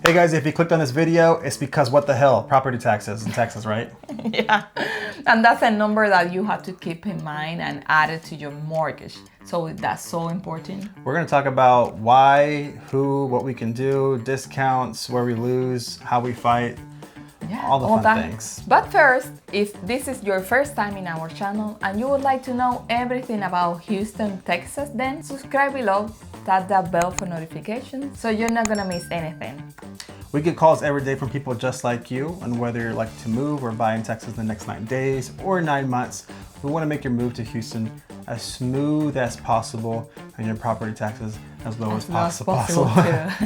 Hey guys, if you clicked on this video, it's because what the hell? Property taxes in Texas, right? Yeah, and that's a number that you have to keep in mind and add it to your mortgage. So that's so important. We're going to talk about why, who, what we can do, discounts, where we lose, how we fight, all the fun things. But first, if this is your first time in our channel and you would like to know everything about Houston, Texas, then subscribe below, tap that bell for notifications so you're not gonna miss anything. We get calls every day from people just like you, and whether you're like to move or buy in Texas in the next 9 days or 9 months, we want to make your move to Houston as smooth as possible and your property taxes as low as possible.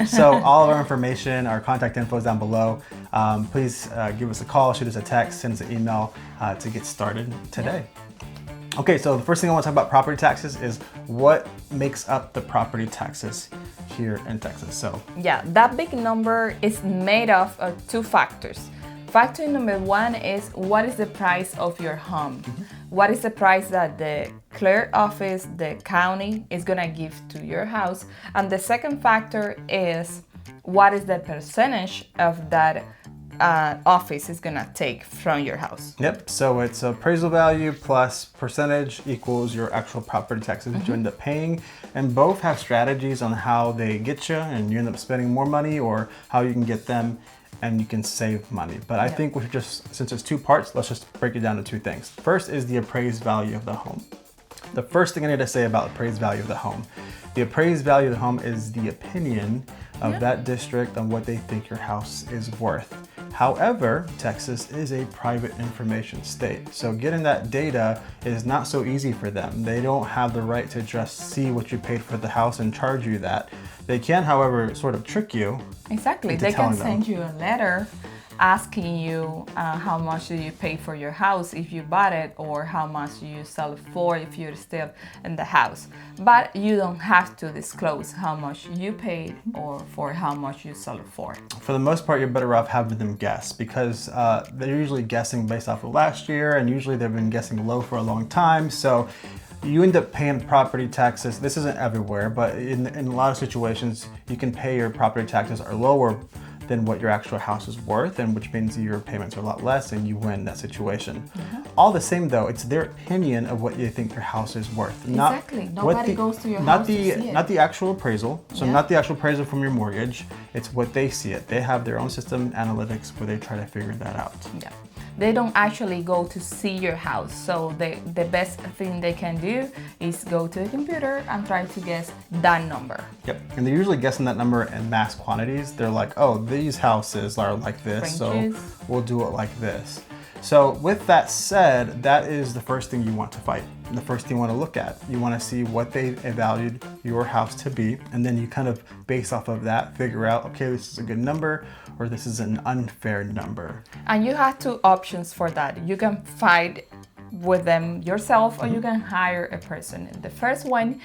So all of our information, our contact info is down below. Please give us a call, shoot us a text, send us an email to get started today. Yeah. Okay, so the first thing I want to talk about property taxes is what makes up the property taxes here in Texas. So yeah, that big number is made of two factors. Factor number one is what is the price of your home? What is the price that the clerk office, the county, is gonna give to your house? And the second factor is what is the percentage of that office is gonna take from your house. Yep, so it's appraisal value plus percentage equals your actual property taxes that you end up paying, and both have strategies on how they get you and you end up spending more money, or how you can get them and you can save money. But I think we should just, since it's two parts, let's just break it down to two things. First is the appraised value of the home. The first thing I need to say about appraised value of the home. The appraised value of the home is the opinion of that district on what they think your house is worth. However, Texas is a private information state, so getting that data is not so easy for them. They don't have the right to just see what you paid for the house and charge you that. They can, however, sort of trick you. Exactly. They can send you a letter asking you how much do you pay for your house if you bought it, or how much do you sell it for if you're still in the house. But you don't have to disclose how much you paid or for how much you sell it for. For the most part, you're better off having them guess, because they're usually guessing based off of last year, and usually they've been guessing low for a long time. So you end up paying property taxes. This isn't everywhere, but in a lot of situations, you can pay your property taxes are lower than what your actual house is worth, and which means your payments are a lot less and you win that situation. All the same though, it's their opinion of what you think your house is worth. Exactly. Nobody goes to your house to see it. Not the actual appraisal. So not the actual appraisal from your mortgage. It's what they see it. They have their own system analytics where they try to figure that out. Yeah. They don't actually go to see your house. So the best thing they can do is go to the computer and try to guess that number. Yep, and they're usually guessing that number in mass quantities. They're like, oh, these houses are like this, so we'll do it like this. So with that said, that is the first thing you want to fight. The first thing you want to look at. You want to see what they valued your house to be, and then you kind of base off of that, figure out, okay, this is a good number, or this is an unfair number. And you have two options for that. You can fight with them yourself, or you can hire a person. The first one,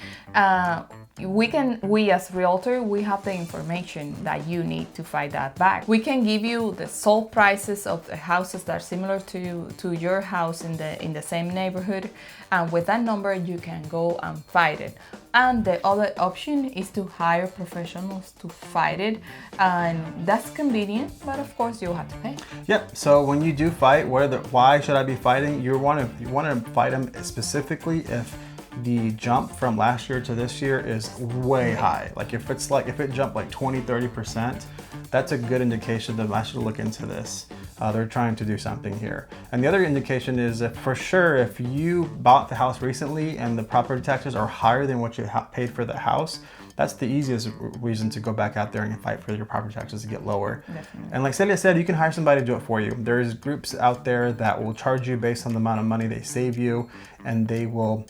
we as realtor, we have the information that you need to fight that back. We can give you the sold prices of the houses that are similar to your house in the same neighborhood, and with that number you can go and fight it. And the other option is to hire professionals to fight it, and that's convenient, but of course you have to pay. Yep. So when you do fight, why should I be fighting? You want to fight them specifically if the jump from last year to this year is way high. Like if it jumped like 20-30%, that's a good indication that I should look into this. They're trying to do something here. And the other indication is for sure, if you bought the house recently and the property taxes are higher than what you paid for the house, that's the easiest reason to go back out there and fight for your property taxes to get lower. Definitely. And like Celia said, you can hire somebody to do it for you. There's groups out there that will charge you based on the amount of money they save you, and they will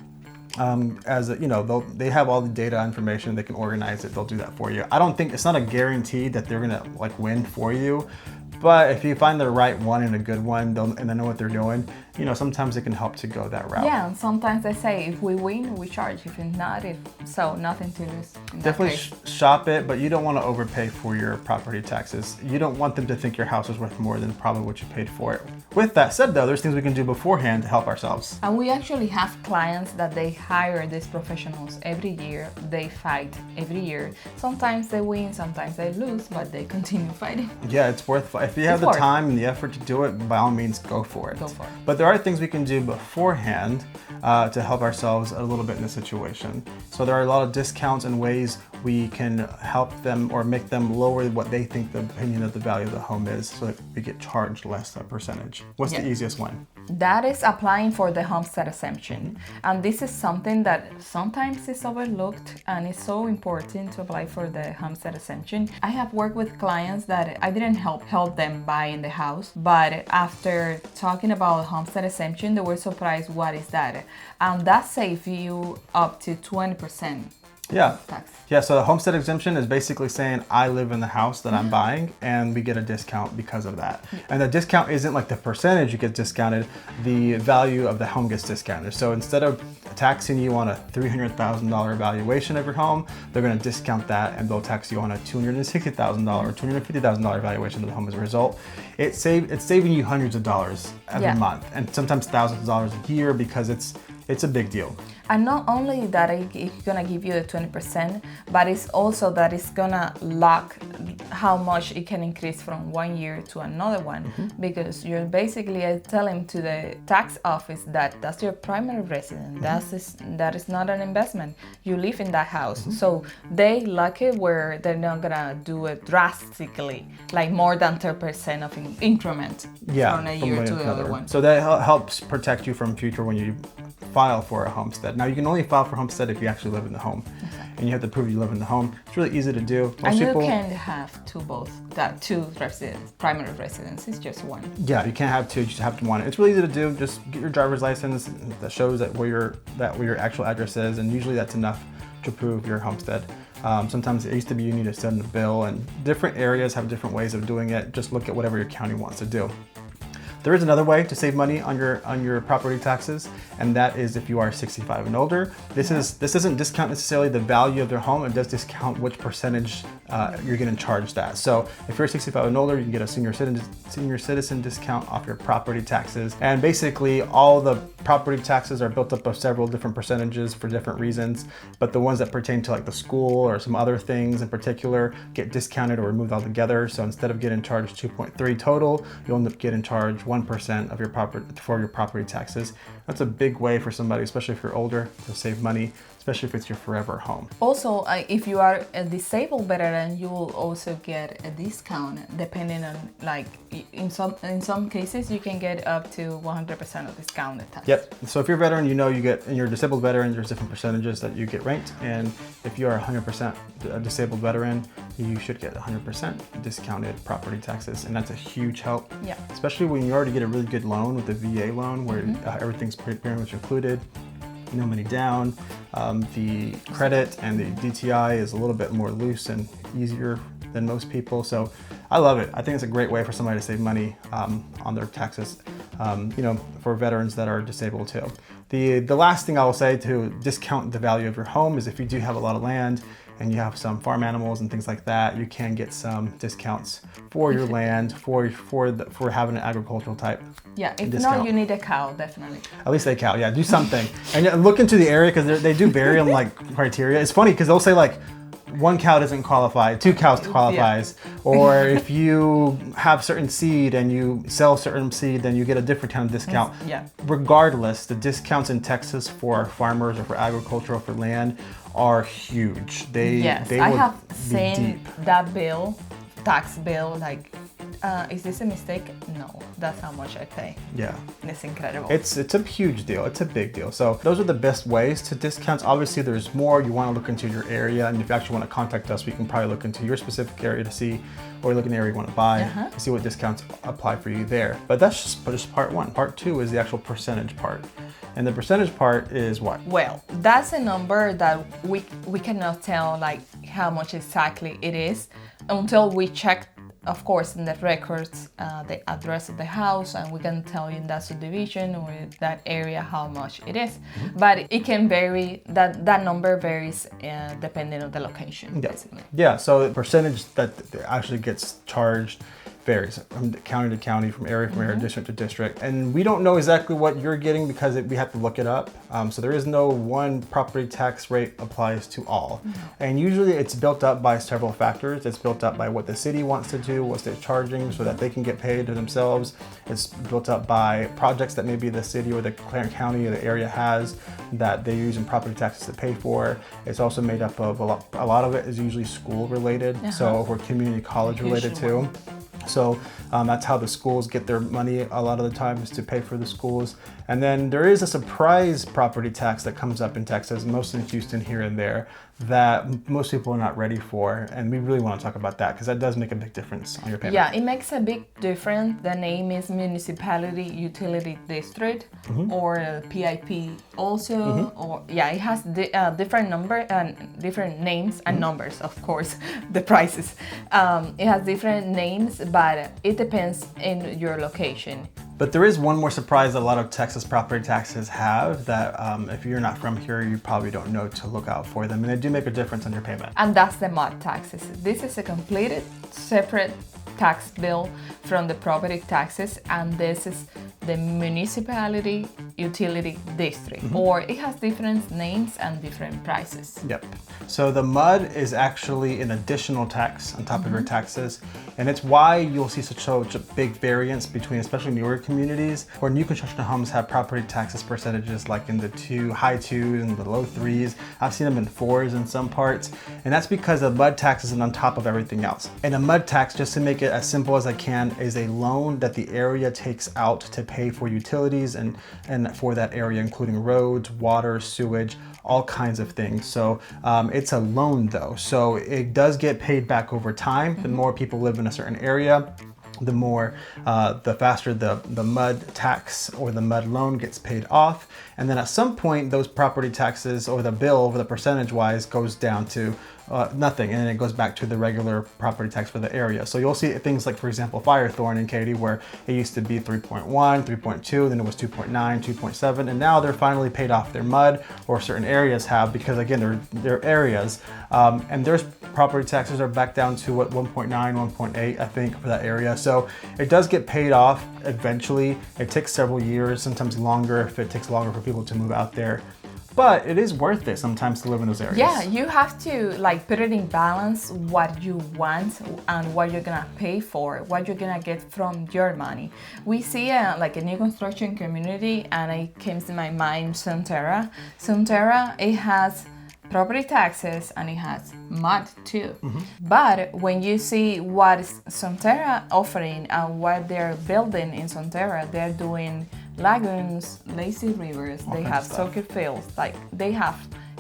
they have all the data information, they can organize it, they'll do that for you. I don't think, it's not a guarantee that they're gonna like win for you, but if you find the right one and a good one, and they know what they're doing, sometimes it can help to go that route. Yeah, and sometimes they say if we win, we charge. If not, so nothing to lose. Definitely shop it, but you don't want to overpay for your property taxes. You don't want them to think your house is worth more than probably what you paid for it. With that said, though, there's things we can do beforehand to help ourselves. And we actually have clients that they hire these professionals every year. They fight every year. Sometimes they win, sometimes they lose, but they continue fighting. Yeah, it's worth it. If you have the time and the effort to do it, by all means, go for it. Go for it. But there are things we can do beforehand to help ourselves a little bit in the situation. So there are a lot of discounts and ways we can help them or make them lower what they think the opinion of the value of the home is, so that we get charged less a percentage. What's the easiest one? That is applying for the homestead exemption. And this is something that sometimes is overlooked, and it's so important to apply for the homestead exemption. I have worked with clients that I didn't help them buying the house, but after talking about homestead exemption, they were surprised what is that. And that saves you up to 20%. Yeah. Tax. Yeah, so the homestead exemption is basically saying I live in the house that I'm buying and we get a discount because of that. And the discount isn't like the percentage you get discounted, the value of the home gets discounted. So instead of taxing you on a $300,000 valuation of your home, they're going to discount that and they'll tax you on a $260,000 or $250,000 valuation of the home as a result. It's saving you hundreds of dollars every month and sometimes thousands of dollars a year because it's a big deal. And not only that it's gonna give you the 20%, but it's also that it's gonna lock how much it can increase from one year to another one, because you're basically telling to the tax office that that's your primary residence. That is not an investment. You live in that house, so they lock it where they're not gonna do it drastically, like more than 10% of increment from a year to the other one. So that helps protect you from future when you file for a homestead. Now you can only file for homestead if you actually live in the home, and you have to prove you live in the home. It's really easy to do. Most people can have two primary residences, just one. Yeah, you can't have two, you just have one. It's really easy to do. Just get your driver's license that shows where your actual address is, and usually that's enough to prove your homestead. Sometimes it used to be you need to send a bill, and different areas have different ways of doing it. Just look at whatever your county wants to do. There is another way to save money on your property taxes, and that is if you are 65 and older. This doesn't discount necessarily the value of their home. It does discount which percentage you're getting charged at. So if you're 65 and older, you can get a senior citizen discount off your property taxes. And basically, all the property taxes are built up of several different percentages for different reasons, but the ones that pertain to like the school or some other things in particular get discounted or removed altogether. So instead of getting charged 2.3 total, you'll end up getting charged 1% of your property taxes. That's a big way for somebody, especially if you're older, to save money, especially if it's your forever home. Also, if you are a disabled veteran, you will also get a discount depending on, like, in some cases you can get up to 100% of discounted tax. Yep. So if you're a veteran, and you're a disabled veteran, there's different percentages that you get ranked, and if you are 100% a disabled veteran, you should get 100% discounted property taxes, and that's a huge help. Yeah. Especially when you already get a really good loan with the VA loan, where everything's pretty much included. No money down. The credit and the DTI is a little bit more loose and easier than most people. So I love it. I think it's a great way for somebody to save money on their taxes, for veterans that are disabled too. The last thing I will say to discount the value of your home is if you do have a lot of land and you have some farm animals and things like that, you can get some discounts for your land for having an agricultural type. Yeah, if discount. not, you need a cow, definitely. At least a cow, yeah, do something. And look into the area, because they do vary on like criteria. It's funny because they'll say like, one cow doesn't qualify, two cows qualifies. Yeah. Or if you have certain seed and you sell certain seed, then you get a different kind of discount. Yeah. Regardless, the discounts in Texas for farmers or for agriculture or for land are huge. I have seen that tax bill, like, is this a mistake? No, that's how much I pay. Yeah. It's incredible. It's a huge deal. It's a big deal. So those are the best ways to discounts. Obviously, there's more. You want to look into your area, and if you actually want to contact us, we can probably look into your specific area to see, or look in the area you want to buy, to see what discounts apply for you there. But that's just part one. Part two is the actual percentage part. And the percentage part is what? Well, that's a number that we cannot tell like how much exactly it is until we check of course, in the records, the address of the house, and we can tell you in that subdivision or that area how much it is. But it can vary, that number varies depending on the location, basically. Yeah, so the percentage that actually gets charged varies from county to county, from area district to district. And we don't know exactly what you're getting because we have to look it up. So there is no one property tax rate applies to all. And usually it's built up by several factors. It's built up by what the city wants to do, what they're charging so that they can get paid to themselves. It's built up by projects that maybe the city or the county or the area has that they're using property taxes to pay for. It's also made up of a lot of it is usually school related. So or community college related too. So that's how the schools get their money a lot of the time, is to pay for the schools. And then there is a surprise property tax that comes up in Texas, mostly in Houston here and there, that most people are not ready for. And we really want to talk about that because that does make a big difference on your payment. Yeah, it makes a big difference. The name is Municipality Utility District or PIP also. Or yeah, it has different number and different names and numbers, of course, the prices. It has different names, but it depends in your location. But there is one more surprise that a lot of Texas property taxes have that if you're not from here, you probably don't know to look out for them. And they do make a difference on your payment. And that's the MUD taxes. This is a completed separate tax bill from the property taxes, and this is the Municipality Utility District, or it has different names and different prices. Yep. So the MUD is actually an additional tax on top of your taxes, and it's why you'll see such a big variance between, especially newer communities, where new construction homes have property taxes percentages like in the high 2s and the low 3s. I've seen them in 4s in some parts, and that's because the MUD tax is on top of everything else. And a MUD tax, just to make it as simple as I can, is a loan that the area takes out to pay for utilities and for that area, including roads, water, sewage, all kinds of things. So it's a loan though. So it does get paid back over time. The more people live in a certain area, the faster the MUD tax or the MUD loan gets paid off. And then at some point, those property taxes or the bill over the percentage wise goes down to nothing, and then it goes back to the regular property tax for the area. So you'll see things like, for example, Firethorn in Katy, where it used to be 3.1, 3.2, then it was 2.9, 2.7, and now they're finally paid off their MUD, or certain areas have, because again, they're areas, and their property taxes are back down to what, 1.9, 1.8, I think, for that area. So it does get paid off eventually. It takes several years, sometimes longer if it takes longer for people to move out there. But it is worth it sometimes to live in those areas. Yeah, you have to put it in balance what you want and what you're gonna pay for, what you're gonna get from your money. We see a new construction community, and it came to my mind Sonterra. Sonterra, it has property taxes and it has MUD too. But when you see what is Sonterra offering and what they're building in Sonterra, they're doing lagoons, lazy rivers, they have soccer fields,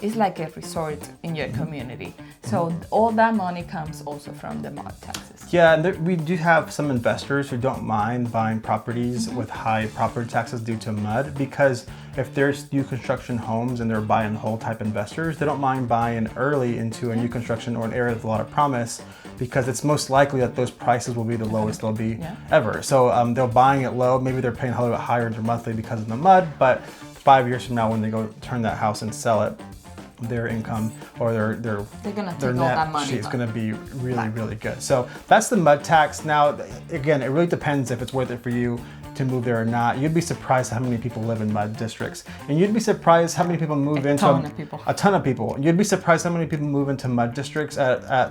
it's like a resort in your community. So all that money comes also from the MUD taxes. Yeah, and we do have some investors who don't mind buying properties with high property taxes due to MUD, because if there's new construction homes and they're buy and hold type investors, they don't mind buying early into a new construction or an area with a lot of promise, because it's most likely that those prices will be the lowest they'll be ever. So they're buying it low, maybe they're paying a little bit higher in their monthly because of the MUD, but 5 years from now when they go turn that house and sell it, their income or their net sheet is going to be really good. So that's the MUD tax. Now, again, it really depends if it's worth it for you to move there or not. You'd be surprised how many people live in MUD districts, and you'd be surprised how many people move into a ton of people. You'd be surprised how many people move into MUD districts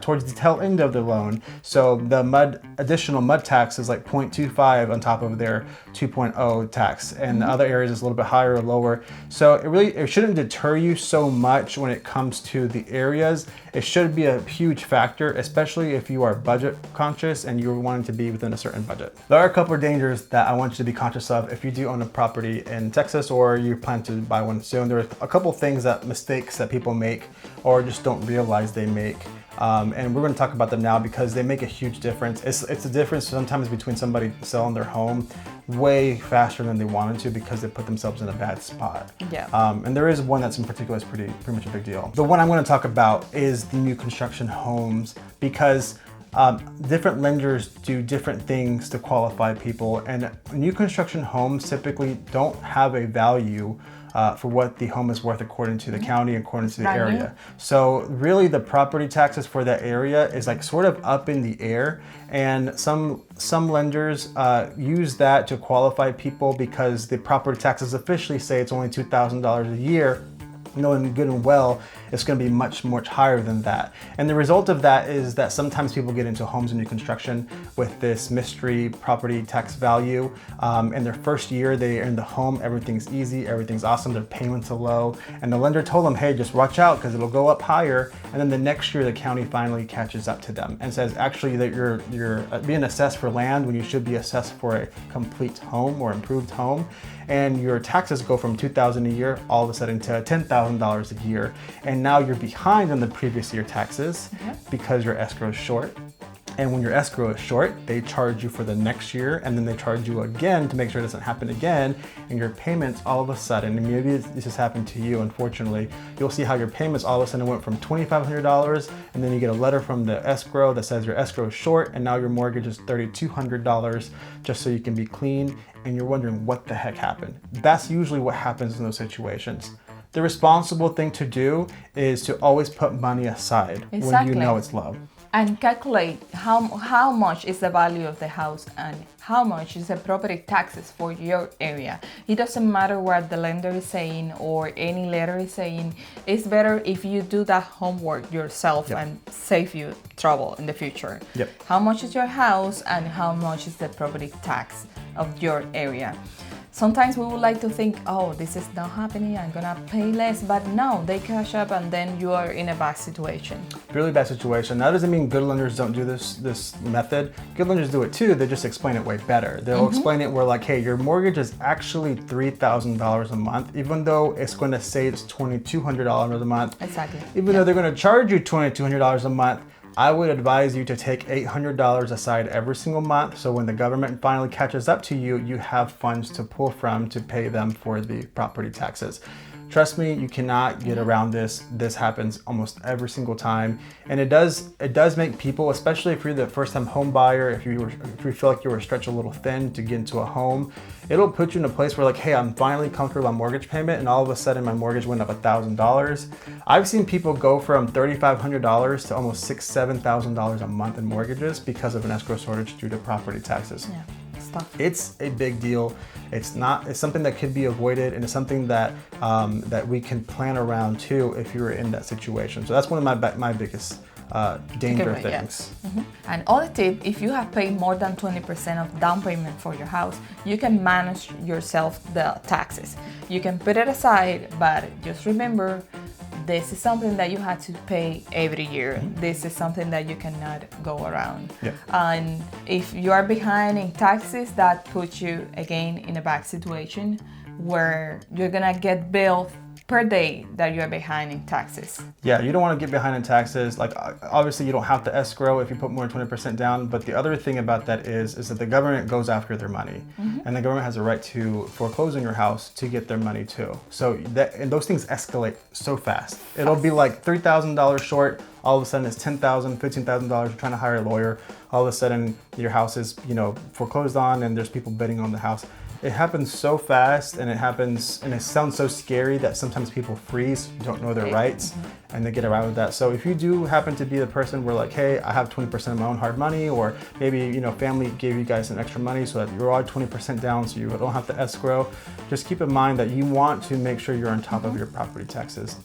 towards the tail end of the loan. So the additional MUD tax is like 0.25 on top of their 2.0 tax, and the other areas is a little bit higher or lower. So it shouldn't deter you so much when it comes to the areas. It should be a huge factor, especially if you are budget conscious and you're wanting to be within a certain budget. There are a couple of dangers that I want you to be conscious of if you do own a property in Texas or you plan to buy one soon. There are a couple of mistakes that people make or just don't realize they make. And we're going to talk about them now because they make a huge difference. It's a difference sometimes between somebody selling their home way faster than they wanted to because they put themselves in a bad spot. Yeah. And there is one that's in particular is pretty much a big deal. The one I'm going to talk about is the new construction homes, because different lenders do different things to qualify people, and new construction homes typically don't have a value for what the home is worth according to the county, according to the area. So really the property taxes for that area is like sort of up in the air, and some lenders use that to qualify people because the property taxes officially say it's only $2,000 a year, knowing good and well it's going to be much higher than that. And the result of that is that sometimes people get into homes and new construction with this mystery property tax value. In their first year they are in the home, everything's easy, everything's awesome, their payments are low, and the lender told them, hey, just watch out because it'll go up higher. And then the next year the county finally catches up to them and says actually that you're being assessed for land when you should be assessed for a complete home or improved home, and your taxes go from $2,000 a year all of a sudden to $10,000 a year, and now you're behind on the previous year taxes because your escrow is short. And when your escrow is short, they charge you for the next year, and then they charge you again to make sure it doesn't happen again. And your payments all of a sudden, and maybe this has happened to you, unfortunately, you'll see how your payments all of a sudden went from $2,500, and then you get a letter from the escrow that says your escrow is short, and now your mortgage is $3,200 just so you can be clean, and you're wondering what the heck happened. That's usually what happens in those situations. The responsible thing to do is to always put money aside when you know it's low. And calculate how much is the value of the house and how much is the property taxes for your area. It doesn't matter what the lender is saying or any letter is saying. It's better if you do that homework yourself and save you trouble in the future. How much is your house and how much is the property tax of your area? Sometimes we would like to think, oh, this is not happening, I'm gonna pay less, but no, they cash up and then you are in a bad situation. Really bad situation. That doesn't mean good lenders don't do this method. Good lenders do it too, they just explain it way better. They'll explain it where like, hey, your mortgage is actually $3,000 a month, even though it's going to say it's $2,200 a month. Exactly. Even though they're going to charge you $2,200 a month, I would advise you to take $800 aside every single month, so when the government finally catches up to you, you have funds to pull from to pay them for the property taxes. Trust me, you cannot get around this. This happens almost every single time, and it does make people, especially if you're the first-time home buyer, if you feel like you were stretched a little thin to get into a home, it'll put you in a place where like, hey, I'm finally comfortable with my mortgage payment, and all of a sudden my mortgage went up $1,000. I've seen people go from $3,500 to almost $6,000, $7,000 a month in mortgages because of an escrow shortage due to property taxes. It's a big deal. It's something that could be avoided, and it's something that that we can plan around too if you're in that situation. So that's one of my biggest danger things. And other tip, if you have paid more than 20% of down payment for your house, you can manage yourself the taxes. You can put it aside, but just remember, this is something that you have to pay every year. This is something that you cannot go around. And if you are behind in taxes, that puts you again in a bad situation where you're gonna get billed per day that you're behind in taxes. Yeah, you don't want to get behind in taxes. Like obviously you don't have to escrow if you put more than 20% down, but the other thing about that is that the government goes after their money, and the government has a right to foreclose on your house to get their money too. So and those things escalate so fast. It'll be like $3,000 short, all of a sudden it's $10,000, $15,000, you're trying to hire a lawyer, all of a sudden your house is, foreclosed on and there's people bidding on the house. It happens so fast, and it sounds so scary that sometimes people freeze, don't know their rights, and they get around with that. So if you do happen to be the person where like, hey, I have 20% of my own hard money, or maybe, family gave you guys some extra money so that you're all 20% down so you don't have to escrow, just keep in mind that you want to make sure you're on top of your property taxes.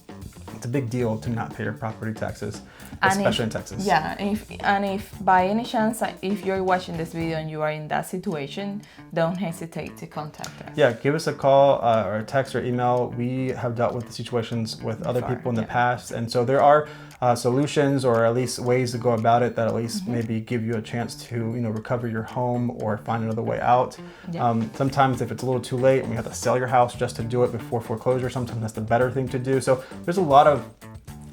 It's a big deal to not pay your property taxes, especially in Texas. Yeah, and if by any chance, if you're watching this video and you are in that situation, don't hesitate to contact us. Yeah, give us a call or a text or email. We have dealt with the situations with other people in the past, and so there are solutions or at least ways to go about it that at least maybe give you a chance to recover your home or find another way out. Sometimes if it's a little too late and you have to sell your house just to do it before foreclosure, sometimes that's the better thing to do. So there's a lot of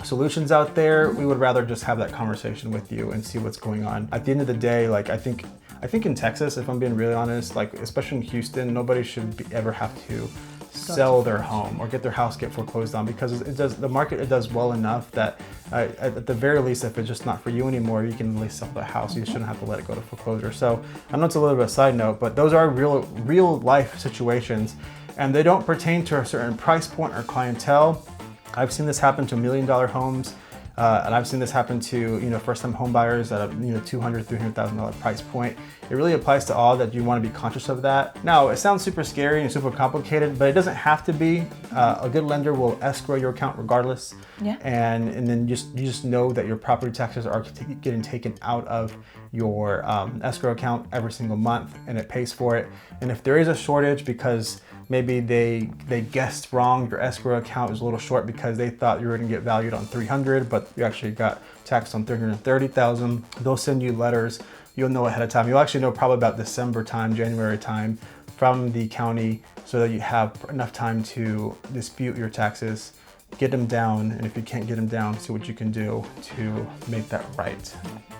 solutions out there. We would rather just have that conversation with you and see what's going on. At the end of the day, like I think in Texas, if I'm being really honest, like especially in Houston, nobody should ever have to sell their home or get their house get foreclosed on, because the market does well enough that at the very least, if it's just not for you anymore, you can at least sell the house. You shouldn't have to let it go to foreclosure. So I know it's a little bit of a side note, but those are real life situations, and they don't pertain to a certain price point or clientele. I've seen this happen to $1 million homes. And I've seen this happen to first-time home buyers at a $200,000, $300,000 price point. It really applies to all that. You want to be conscious of that. Now, it sounds super scary and super complicated, but it doesn't have to be. A good lender will escrow your account regardless. Yeah. And then you just know that your property taxes are getting taken out of your escrow account every single month, and it pays for it. And if there is a shortage because maybe they guessed wrong, your escrow account was a little short because they thought you were going to get valued on 300, but you actually got taxed on 330,000. They'll send you letters. You'll know ahead of time. You'll actually know probably about December time, January time from the county, so that you have enough time to dispute your taxes, get them down, and if you can't get them down, see what you can do to make that right.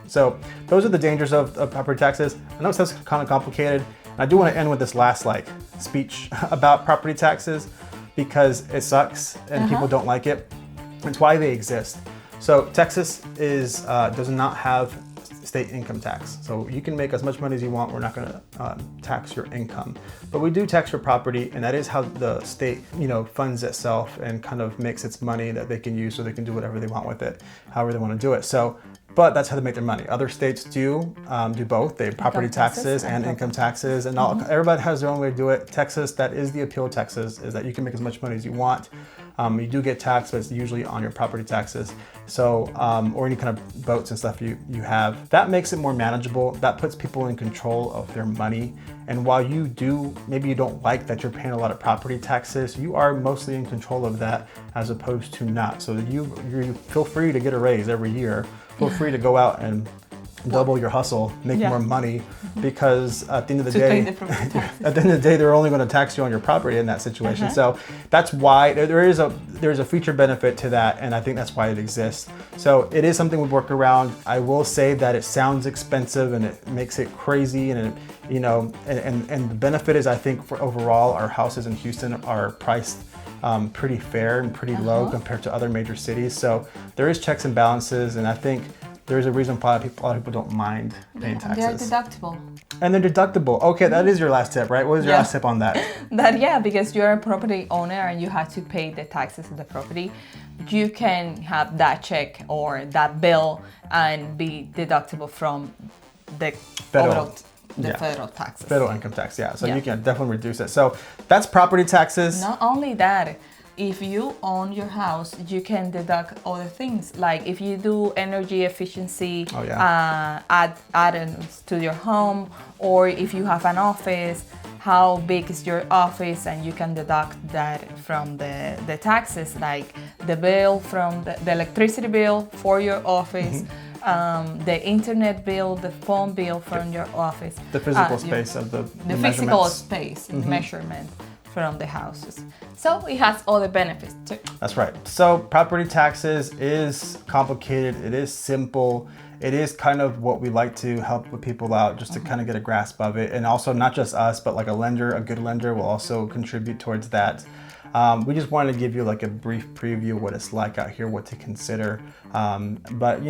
So those are the dangers of property taxes. I know it sounds kind of complicated. I do want to end with this last speech about property taxes, because it sucks and people don't like it. It's why they exist. So Texas does not have state income tax. So you can make as much money as you want. We're not going to tax your income, but we do tax your property, and that is how the state, funds itself and kind of makes its money that they can use, so they can do whatever they want with it, however they want to do it. So, but that's how they make their money. Other states do both. They have property taxes and income taxes, and everybody has their own way to do it. Texas, that is the appeal of Texas, is that you can make as much money as you want. You do get taxed, but it's usually on your property taxes. So, or any kind of boats and stuff you have. That makes it more manageable. That puts people in control of their money. And while maybe you don't like that you're paying a lot of property taxes, you are mostly in control of that as opposed to not. So you feel free to get a raise every year. Feel free to go out and double your hustle, make more money, because at the end of the day, they're only going to tax you on your property in that situation. So that's why there's a feature benefit to that, and I think that's why it exists. So it is something we work around. I will say that it sounds expensive and it makes it crazy, and and the benefit is, I think, for overall, our houses in Houston are priced pretty fair and pretty low compared to other major cities. So there is checks and balances, and I think there's a reason why a lot of people don't mind paying taxes. They're deductible. And they're deductible. Okay, that is your last tip, right? What is your last tip on that? Because you're a property owner and you have to pay the taxes of the property, you can have that check or that bill and be deductible from the federal taxes. Federal income tax, So you can definitely reduce it. So that's property taxes. Not only that, if you own your house, you can deduct other things. Like if you do energy efficiency add-ons to your home, or if you have an office, how big is your office, and you can deduct that from the taxes, like the bill from the electricity bill for your office, the internet bill, the phone bill from your office. The physical space of the physical space measurement from the houses. So it has other benefits too. That's right. So property taxes is complicated. It is simple. It is kind of what we like to help with people out, just to kind of get a grasp of it. And also not just us, but like a good lender will also contribute towards that. We just wanted to give you like a brief preview of what it's like out here, what to consider. But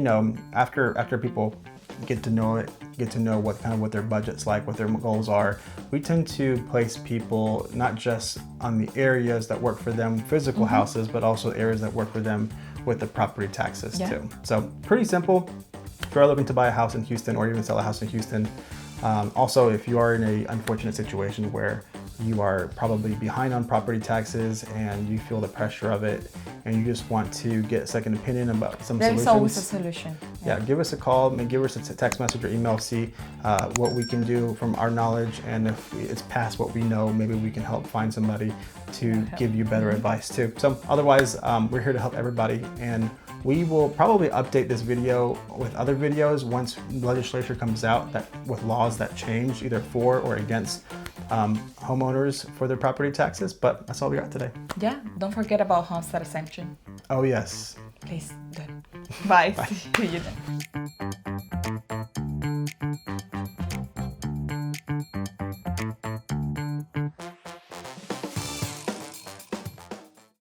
after people get to know it, get to know what their budget's like, what their goals are, we tend to place people not just on the areas that work for them, physical houses, but also areas that work for them with the property taxes too. So pretty simple. If you're looking to buy a house in Houston or even sell a house in Houston, also if you are in an unfortunate situation where you are probably behind on property taxes and you feel the pressure of it and you just want to get a second opinion about some solutions. There's always a solution. Yeah, give us a call, give us a text message or email, see what we can do from our knowledge, and if it's past what we know, maybe we can help find somebody to give you better advice too. So otherwise, we're here to help everybody, and we will probably update this video with other videos once legislation comes out with laws that change either for or against homeowners for their property taxes. But that's all we got today. Yeah, don't forget about Homestead Exemption. Oh yes. Please, good. Bye. See you then.